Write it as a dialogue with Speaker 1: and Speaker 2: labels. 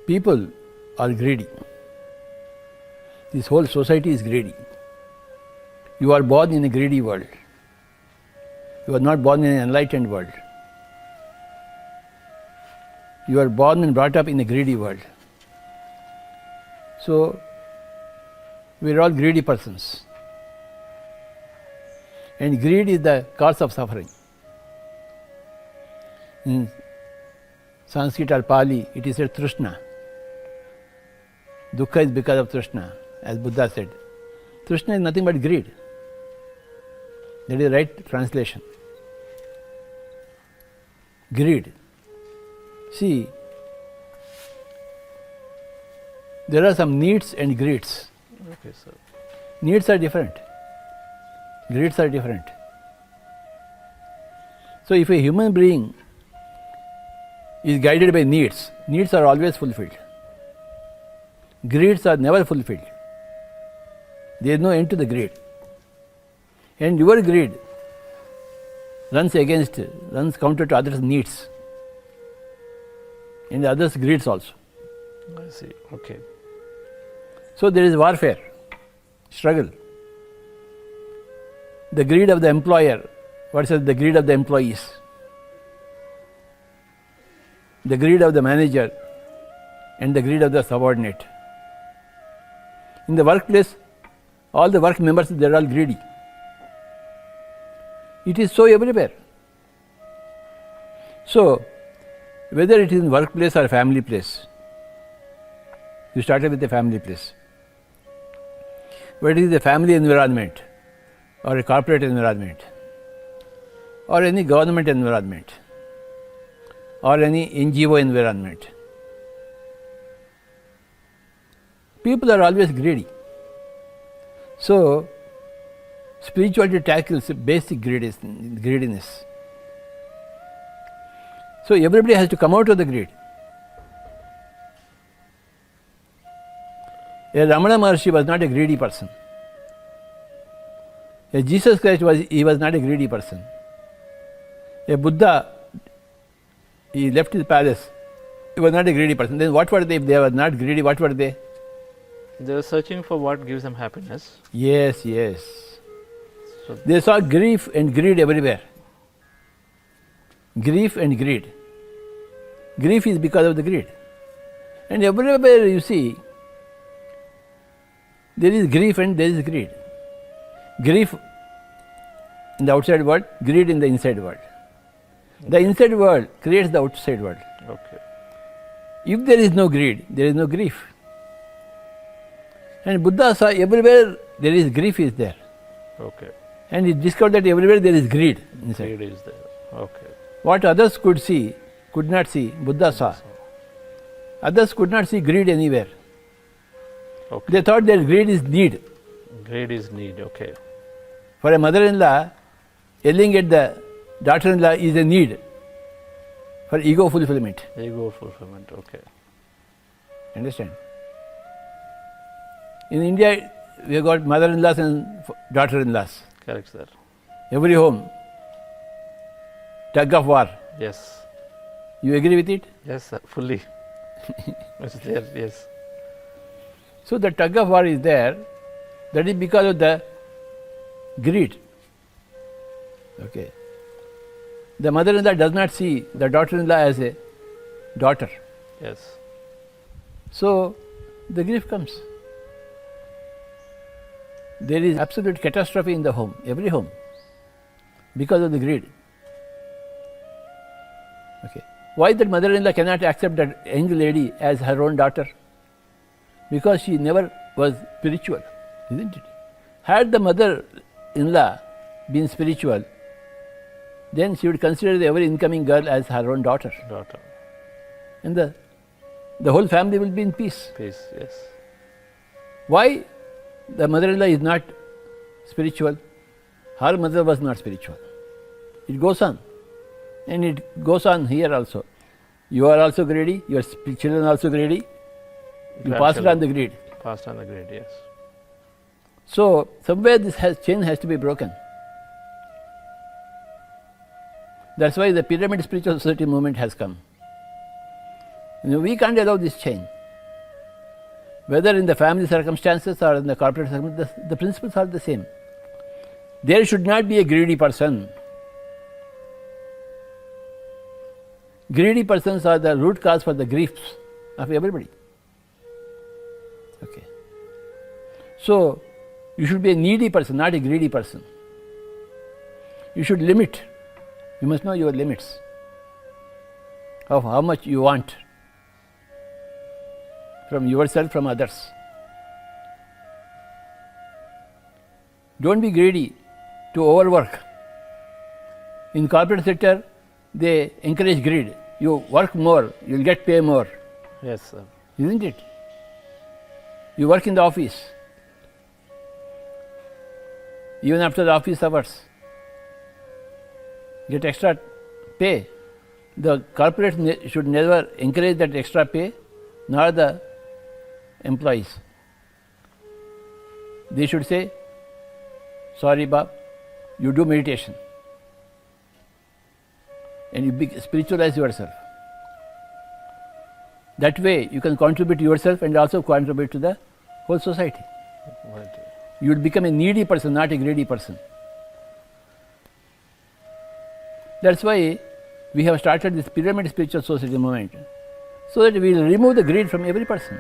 Speaker 1: People are greedy. This whole society is greedy. You are born in a greedy world. You are not born in an enlightened world. You are born and brought up in a greedy world. So, we are all greedy persons. And greed is the cause of suffering. In Sanskrit or Pali, it is said Trishna. Dukkha is because of Trishna, as Buddha said. Trishna is nothing but greed. That is the right translation. Greed. See, there are some needs and greeds.
Speaker 2: Okay, sir.
Speaker 1: Needs are different. Greeds are different. So if a human being is guided by needs, needs are always fulfilled. Greeds are never fulfilled. There is no end to the greed. And your greed runs counter to others' needs and others' greeds also.
Speaker 2: I see. Okay.
Speaker 1: So there is warfare, struggle. The greed of the employer versus the greed of the employees. The greed of the manager and the greed of the subordinate. In the workplace, all the work members, they are all greedy. It is so everywhere. So, whether it is in workplace or family place, you started with a family place. Whether it is a family environment or a corporate environment or any government environment or any NGO environment, people are always greedy. So, spirituality tackles basic greediness. So, everybody has to come out of the greed. A Ramana Maharshi was not a greedy person. A Jesus Christ was not a greedy person. A Buddha, he left his palace. He was not a greedy person. Then what were they? If they were not greedy, what were they?
Speaker 2: They were searching for what gives them happiness.
Speaker 1: Yes, yes.
Speaker 2: So
Speaker 1: they saw grief and greed everywhere. Grief and greed. Grief is because of the greed. And everywhere you see, there is grief and there is greed. Grief in the outside world, greed in the inside world. The inside world creates the outside world.
Speaker 2: okay.
Speaker 1: If there is no greed, there is no grief. And Buddha saw everywhere there is grief is there.
Speaker 2: Okay.
Speaker 1: And he discovered that everywhere there is greed inside.
Speaker 2: Greed is there. Okay.
Speaker 1: What others could not see, Buddha saw. Others could not see greed anywhere.
Speaker 2: Okay.
Speaker 1: They thought that greed is need.
Speaker 2: Greed is need. Okay.
Speaker 1: For a mother-in-law, yelling at the daughter-in-law is a need for ego fulfillment.
Speaker 2: Ego fulfillment. Okay.
Speaker 1: Understand? In India, we have got mother-in-laws and daughter-in-laws.
Speaker 2: Correct, sir.
Speaker 1: Every home, tug of war.
Speaker 2: Yes.
Speaker 1: You agree with it?
Speaker 2: Yes, sir. Fully. It's there. Yes.
Speaker 1: So the tug of war is there. That is because of the greed. Okay. The mother-in-law does not see the daughter-in-law as a daughter.
Speaker 2: Yes.
Speaker 1: So the grief comes. There is absolute catastrophe in the home, every home, because of the greed. Okay. Why that mother-in-law cannot accept that young lady as her own daughter? Because she never was spiritual, isn't it? Had the mother-in-law been spiritual, then she would consider every incoming girl as her own daughter.
Speaker 2: Daughter.
Speaker 1: And the whole family will be in peace.
Speaker 2: Peace. Yes.
Speaker 1: Why the mother-in-law is not spiritual? Her mother was not spiritual. It goes on. And it goes on here also. You are also greedy, your children are also greedy. You pass it on the greed.
Speaker 2: Passed on the greed, yes.
Speaker 1: So, somewhere this chain has to be broken. That's why the Pyramid Spiritual Society movement has come. We can't allow this chain. Whether in the family circumstances or in the corporate circumstances, the principles are the same. There should not be a greedy person. Greedy persons are the root cause for the griefs of everybody. Okay. So, you should be a needy person, not a greedy person. You should limit. You must know your limits of how much you want from yourself, from others. Don't be greedy to overwork. In corporate sector, they encourage greed. You work more, you'll get pay more.
Speaker 2: Yes, sir.
Speaker 1: Isn't it? You work in the office, even after the office hours, get extra pay. The corporate should never encourage that extra pay, nor the employees. They should say, sorry Bob, you do meditation and you spiritualize yourself. That way you can contribute to yourself and also contribute to the whole society.
Speaker 2: Right.
Speaker 1: You will become a needy person, not a greedy person. That's why we have started this pyramid spiritual society movement, so that we will remove the greed from every person.